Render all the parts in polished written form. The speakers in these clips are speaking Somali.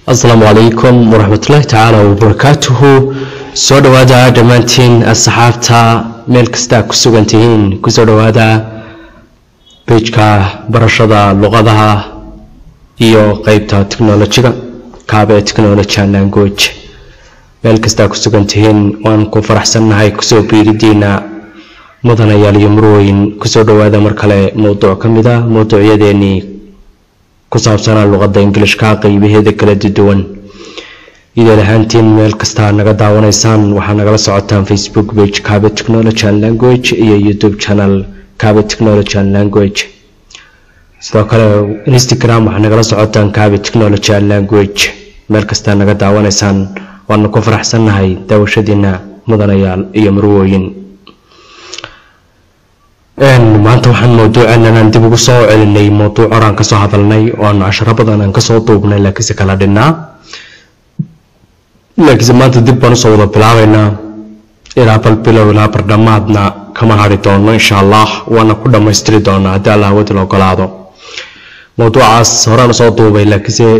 السلام عليكم ورحمة الله تعالى وبركاته. سود وهذا دمانتين الصحافة ملكستا كسوغنتين كسود وهذا بيجكا برشدا لغتها iyo qaybta technology-ga kaabe technology language meel ku sugan tihiin waan ku faraxsanahay ku soo biiridiina mudanayaal iyo marooyin ku soo dhawaada mar kale mowduuc kamida mowduucyadeeni ku saabsan luqadda Ingiriiska qaybaheeda kala duwan idin ahaantiin meel kasta naga daawanaysaan waxa nagala socotaan Facebook page kaabe technology language iyo YouTube channel kaabe technology language sidoo kale Instagram waxa nagala socotaan kaabe technology language meel kasta naga daawanaysaan waan ku faraxsanahay daawashadiina mudanayaal iyo marooyin maanta waxaan mowduucan dib ugu soo celinay mowduuc oran ka soo hadalnay oo aan 10 badan aan ka soo duubnay laakiin kala dhinaa laakiin maanta dib baan soo wada bilaabaynaa ilaa bilow ilaa barnaamijna kama hari doono insha Allah waana ku dhameystiri doonaa hadii Allah wada loo golaado mowduucaas horaan soo duubay laakiin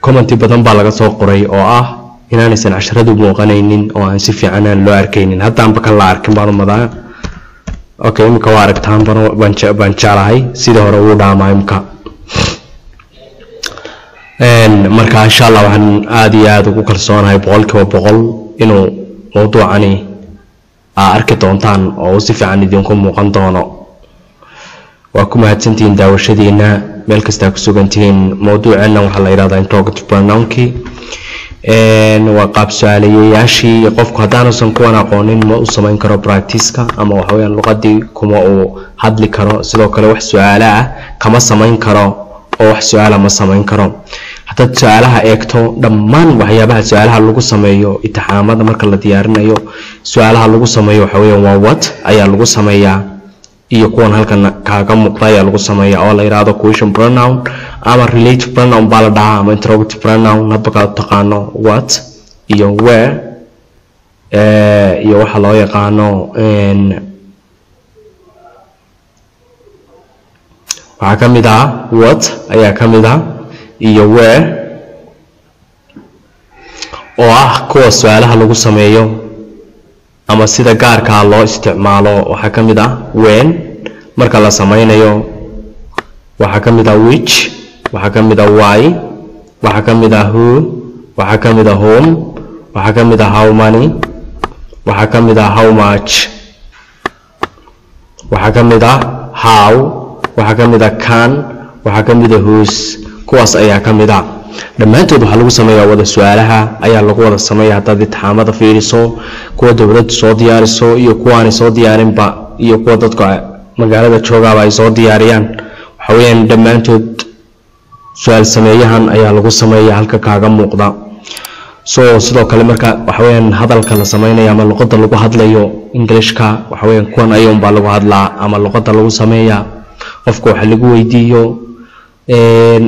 comment badan baa laga soo qoray oo ah inaanaysan 10 muuqanaynin oo aan si fiican loo arkaynin haddaan ba kala arkin barnaamijda okay imka waa aragtaan baan jeclahay sida hore uu dhaamay imka marka insha Allah waxaan aad iyo aad ugu kalsoonahay 100% inuu mowduucani arki doontaan oo si fiican idinku muuqan doono waa ku mahadsantiin daawashadiina meel kasta ku sugantiin mowduucana waxa la yiraahdaa interrogative pronoun-ki وقاب سؤالياشي قفك هدانا سنكونا قوانين ما أسمين كرو براكتيسكا أما وحويا لغدي كما هدلي كرو سلو كرو وح سؤالا كما سمين كرو أو وح سؤالا ما سمين كرو حتى سؤالها إيكتو دمان وحيابها سؤالها لغو سميو اتحامات مركا لديارنا يو سؤالها لغو سميو حويا ووات أيا لغو سميا iyo kuwan halkan kaaga muuqday lagu sameeyo oo la yiraahdo question pronoun ama relative pronoun baa la dhahaa ama interrogative pronoun hadba ka taqaano what iyo where iyo waxa loo yaqaano waxa kamid ah what ayaa kamid ah iyo where oo ah kuwa su'aalaha lagu sameeyo ama sida gaarka loo isticmaalo waxa kamid ah when marka la sameeyo waxa kamid ah which waxa kamid ah why waxa kamid ah who waxa kamid ah whom waxa kamid ah how many waxa kamid ah how much waxa kamid ah how waxa kamid ah can waxa kamid ah whose kuwaas ayaa kamid ah dhamaantood waxa lagu sameeyaa wada su'aalaha ayaa lagu wada sameeyaa dad imtixaanada fiiriso kuwa dawladda soo diyaariso iyo kuwa aan soo diyaarin ba iyo kuwa dadka magaalada jooga ay soo diyaariyaan waxa weeyaan dhamaantood su'aal sameeyahan ayaa lagu sameeyaa halka kaaga muuqda sidoo kale marka waxa weeyaan hadalka la sameeyo ama luqadda lagu hadlayo Ingiriiska waxa weeyaan kuwan ayuun baa lagu hadlaa ama luqadda lagu sameeyaa qofka waxa lagu weydiiyo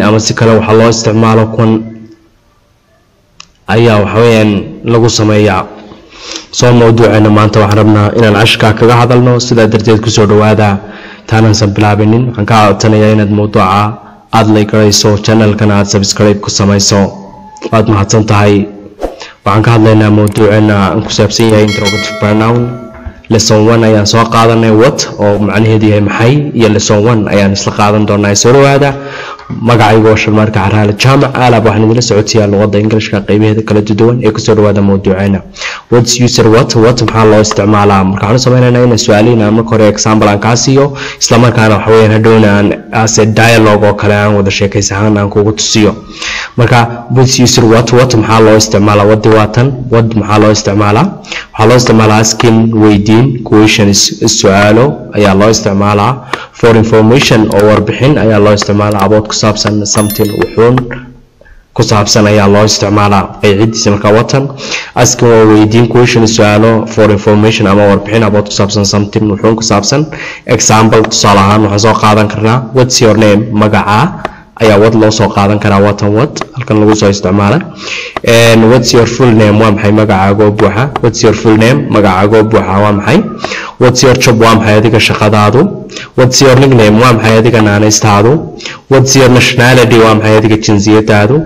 ama si kale waxa loo isticmaalo kun ayaa waxa weeyaan lagu sameeyaa soo mowduucana maanta waxaan rabnaa inaan cashka kaga hadalno sida darteed ku soo dhawaada taanan san bilaabinin waxaan ka codsanayaa inaad mowduuca aad like garayso channel-kana aad subscribe ku samayso waad mahadsan tahay waxaan ka hadlaynaa mowduucana aan ku saabsan yahay interrogative pronoun lesson 1 ayaan soo qaadanay what oo macnaheedu yahay maxay iyo lesson 1 ayaan isla qaadan doonaa soo dhawaada magacaygu waa Sharmaarka Caraale Jaamac Aalab waxaan idin socodsiyaa luqadda Ingiriiska qaybaheeda kala duwan ee ku soo dhawaada mowduucana what's user what maxaa loo isticmaalaa marka waxaan sameeynaa in su'aaliina marka hore example aan ka siiyo isla markaana waxa weeyaan hadhowna aan as a dialogue oo kale aan wada sheekaysan aan kugu tusiyo marka what's user what maxaa loo isticmaalaa wadi waatan what maxaa loo isticmaalaa waxaa loo isticmaalaa asking weydiin questions su'aalo ayaa loo isticmaalaa for information or warbixin ayaa loo isticmaalaa about ku saabsan something wuxuun ku saabsan ayaa loo isticmaalaa qeexidiisa marka watan asking or weydiin question su'aalo for information ama warbixin about ku saabsan something wuxuun ku saabsan example tusaale ahaan waxaan soo qaadan karnaa what's your name magaca ayaa wad loo soo qaadan karaa watan wad halkan lagu soo isticmaalay and what's your full name waa maxay magacaaga buuxa what's your full name magacaaga buuxa waa maxay what's your job waa maxay adiga shaqadaadu what's your nickname waa maxay adiga naanaystaadu what's your nationality waa maxay adiga jinsiyadaadu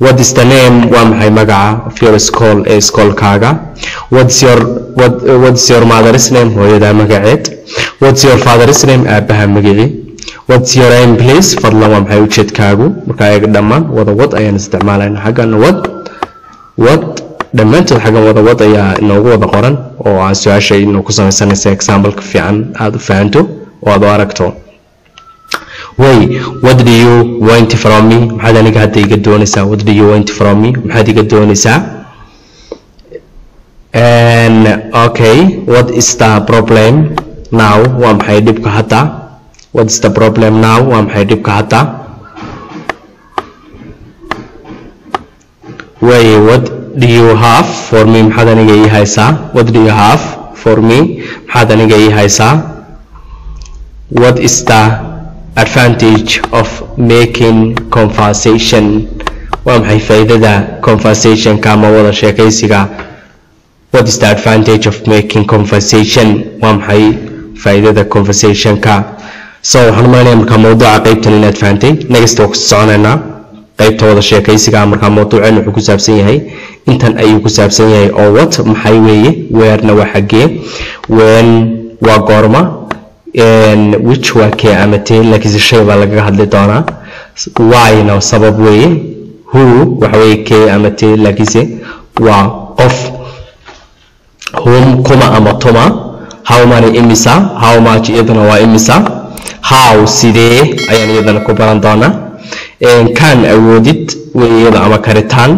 what is the name waa maxay magaca of your school ee schoolkaaga what's your mother's name hooyada magaceed what's your father's name aabaha magaci what's your aim please fadlan waa maxay ujeedkaagu marka ay dhamaan wad ayaan isticmaalayna xagan wad dhamaantood xagan wad ayaa inoogu wada qoran oo aan su'aasha inoo ku samaysanaysa example ka fiican aad u fahanto oo aad aragto what do you want from me maxaad aniga hadda iga doonaysaa what do you want from me maxaad iga doonaysaa and okay what is the problem now waa maxay dhibka hadda what is the problem now waa maxay dhibka hadda what do you have for me maxaad aniga ii haysaa what do you have for me maxaad aniga ii haysaa what is the advantage of making conversation waa maxay faa'iidada conversation ka ma wada sheekaysiga what is the advantage of making conversation waa maxay faa'iidada conversation ka so waxaan maaleeyaa marka mawduuca qaybtan inaad fahantay next oo ku soconaynaa qaybta wada sheekaysiga marka mawduucan wuxuu ku saabsan yahay intan ayuu ku saabsan yahay oo what maxay weeye where-na waa xagee when waa goorma which waa kee ama tee laakiin shay baa lagaga hadli doonaa why-na sabab weeye who waxa weeye kee ama tee laakiin waa qof whom kuma ama tuma how many imisa how much iyadana waa imisa how sidee ayaan iyadana ku baran doonaa kan awoodid weeyada ama karitaan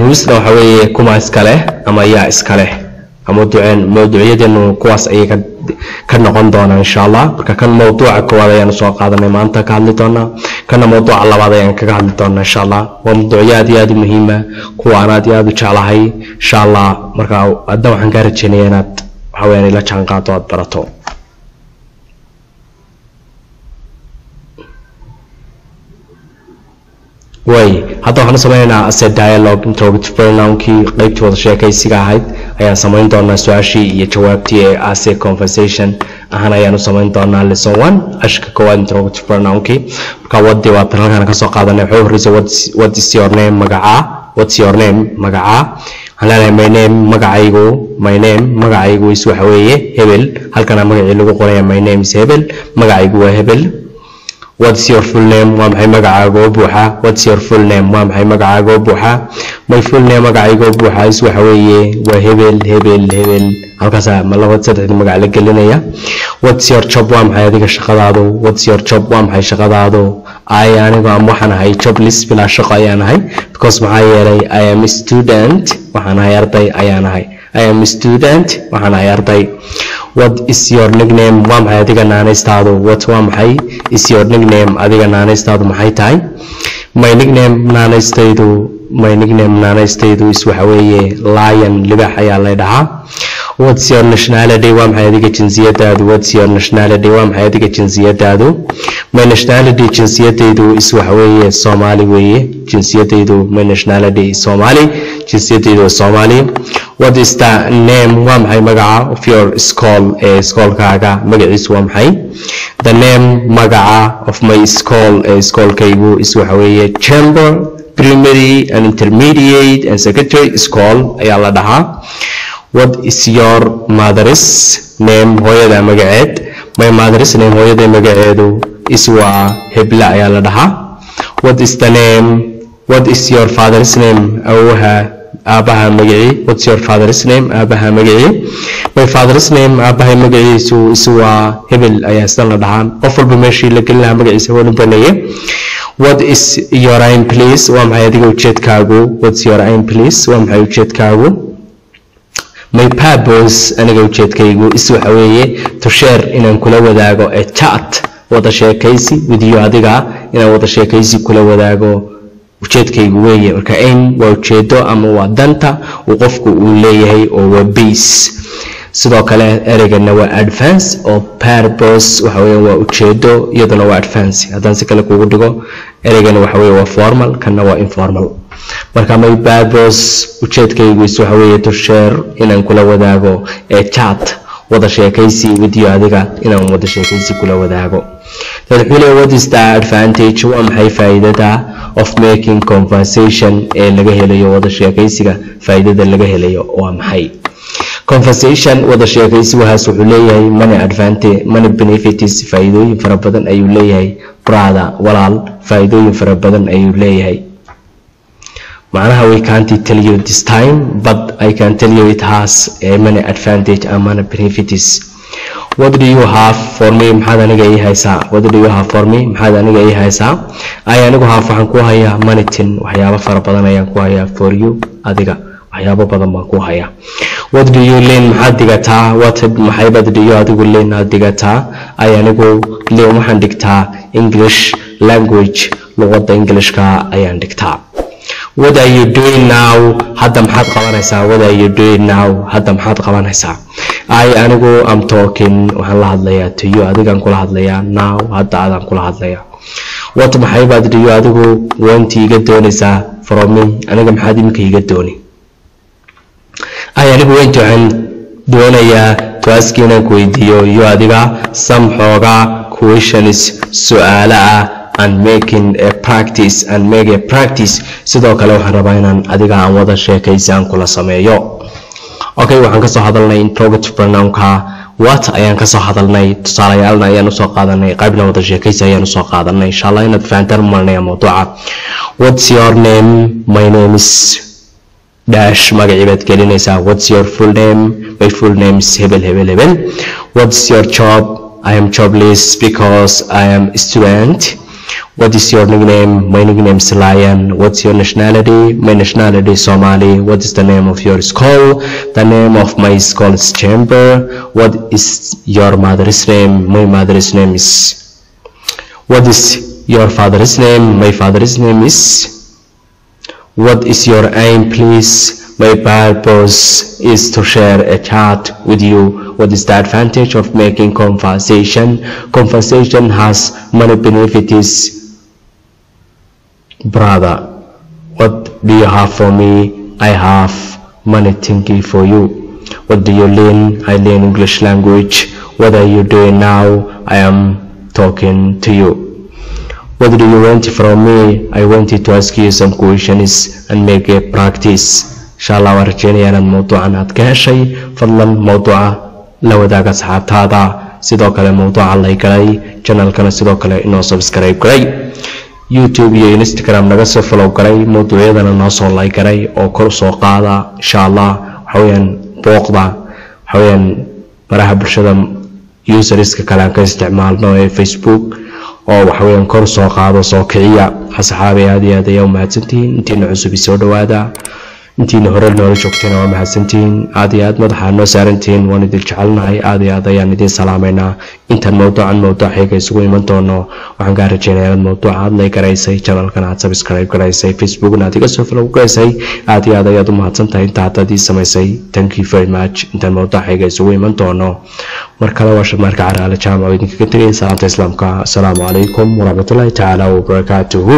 who's-na waxa weeye kuma iska leh ama yaa iska leh mawduucyadeenu kuwaas ayay ka noqon doonaa insha Allah marka kan mawduuca koowaad ayaan soo qaadanay maanta ka hadli doonaa kana mawduuca labaad ayaan kaga hadli doonaa insha Allah waa mawduucyo aad u muhiim ah kuwa aan aad u jeclahay insha Allah marka hadda waxaan ka rajaynayaa inaad waxa weeyaan ila jaan qaado aad barato hadda waxaan sameeynaa as a dialogue interrogative pronoun kii qaybtii wada sheekaysiga ahayd ayaan samayn doonaa su'aashii iyo jawaabtii ee as a conversation ahaan ayaan u samayn doonaa lesson 1 ashka koowaad interrogative pronoun kii marka wadii waa halkan ka soo qaadanay wuxuu horreysay what is your name magaca what's your name magaca halana my name magacaygu is waxa weeye hebel halkana magacii lagu qorayaa my name is hebel magacaygu waa hebel what's your full name waa maxay magacaaga buuxa what's your full name waa maxay magacaaga buuxa my full name magacayga buuxa is waxa weeye waa hebel halkaas ma laba saddex magac la gelinaya what's your job waa maxay adiga shaqadaadu what's your job waa maxay shaqadaadu aniga waxaan ahay jobless bila shaqo ayaan ahay because maxaa yeelay I am a student waxaan ahay arday ayaan ahay I am a student waxaan ahay arday what is your nickname waa maxay adiga naanaystaadu what waa maxay is your nickname adiga naanaystaadu maxay tahay my nickname naanaystaydu is waxa weeye lion libax ayaa la dhahaa what's your nationality waa maxay adiga jinsiyadaadu what's your nationality waa maxay adiga jinsiyadaadu my nationality jinsiyadaydu is waxa weeye Soomaali weeye jinsiyadaydu my nationality is Somali jinsiyadaydu waa Somali what is the name waa maxay magaca of your school schoolkaaga magaciisu waa maxay the name magaca of my school schoolkaygu is waxa weeye Chamber Primary and Intermediate and Secondary School ayaa la dhahaa what is your mother's name hooyada magaceed my mother's name hooyada magaceedu is waa hebla ayaa la dhahaa what is the name what is your father's name aabaha magaci what's your father's name aabaha magaci my father's name aabaha magaciisu is waa hebel ayaa isla la dhahaa qof walba meeshii la gelin lahaa magaciisa waa baneeyay what is your aim please waa maxay adiga ujeedkaagu what's your aim please waa maxay ujeedkaagu my purpose aniga ujeedkaygu is waxa weeye to share inaan kula wadaago a chat wada sheekaysi with you adiga inaan wada sheekaysi kula wadaago ujeedkaygu weeye marka aim waa ujeedo ama waa danta uu qofku uu leeyahay oo waa base sidoo kale ereyna waa advance oo purpose waxa weeye waa ujeedo iyaduna waa advance haddaan si kale kugu dhigo ereyna waxa weeye waa formal kana waa informal marka my purpose ujeedkaygu is waxa weeye to share inaan kula wadaago a chat wada sheekaysi with you adiga inaan wada sheekaysi kula wadaago tadxule what is the advantage wa maxay faa'iidada of making conversation ee laga helayo wada sheekaysiga faa'iidada laga helayo waa maxay conversation wada sheekaysi waxa uu leeyahay many advantage many benefits faa'iidooyin fara badan ayuu leeyahay brother walaal faa'iidooyin fara badan ayuu leeyahay macnaha we can't tell you this time but I can tell you it has a many advantage and many benefits what do you have for me maxaad aniga ii haysaa what do you have for me maxaad aniga ii haysaa anigu waxaan ku hayaa manitin waxyaabo fara badan ayaan ku hayaa for you adiga waxyaabo badan baan ku hayaa what do you learn maxaad digataa what maxay bad do you adigu learn aad digataa anigu learn waxaan dhigtaa English language luqadda Englishka ayaan dhigtaa what are you doing now hadda maxaad qabanaysaa what are you doing now hadda maxaad qabanaysaa anigu am talking waxaan la hadlayaa to you adigaan kula hadlayaa now hadda adaan kula hadlayaa what maxay bad do you adigu want iga doonaysaa from me aniga maxaad imika iga dooni anigu waxaan doonayaa taaskiina ku weydiiyo iyo adiga some xooga questions su'aala and making a practice and make a practice sidoo kale waxaan rabaa inaan adiga aan wada sheekaysan kula sameeyo okay waxaan ka soo hadalnay interrogative pronoun-ka what ayaan ka soo hadalnay tusaalayaalna ayaan u soo qaadanay qaybna wada sheekaysi ayaan u soo qaadanay insha Allah inaad fahantaan marnaya mawduuca what's your name my name is dash magaciibaad gelinaysaa what's your full name my full name is hebel hebel hebel what's your job I am jobless because I am a student what is your nickname my nickname is Lion what's your nationality my nationality is Somali what is the name of your school the name of my school is Chamber what is your mother's name my mother's name is what is your father's name my father's name is what is your aim please my purpose is to share a chat with you what is the advantage of making conversation conversation has many benefits brother what do you have for me I have many things for you what do you learn I learn English language what are you doing now I am talking to you what do you want from me I wanted to ask you some questions and make a practice inshallah warjeenayaan mawduucan aad ka heshay fadlan mawduuca la wadaaga asxaabtaada sidoo kale mawduuca la galay channelkana sidoo kale inoo subscribe garay YouTube iyo Instagram naga soo follow garay mawduucyadana noo soo like garay oo kor soo qaada inshallah waxaan booqda waxaan baraha bulshada userska kale ka isticmaalno ee Facebook oo waxaan kor soo qaado soo kiciya asxaabi aad iyo aad ay u mahadsantiin intii cusub soo dhawaada intii hore loo joogtayna waa mahadsantiin aad iyo aad madaxa noo saarantiin waan idin jecelnahay aad iyo aad ayaan idin salaameynaa intan mawduuca isugu iman doono waxaan ka rajeynayaa in mawduuca aad like garaysay channelkan aad subscribe garaysay Facebook-na aad iga soo follow garaysay aad iyo aad ayaad u mahadsantahay inta aad ii samaysay thank you very much intan mawduuca isugu iman doono mar kale waa shamaarka caraale jaamac idinkaga tagay salaanta islaamka assalaamu calaykum waraxmatullaahi tacaala wabarakaatuhu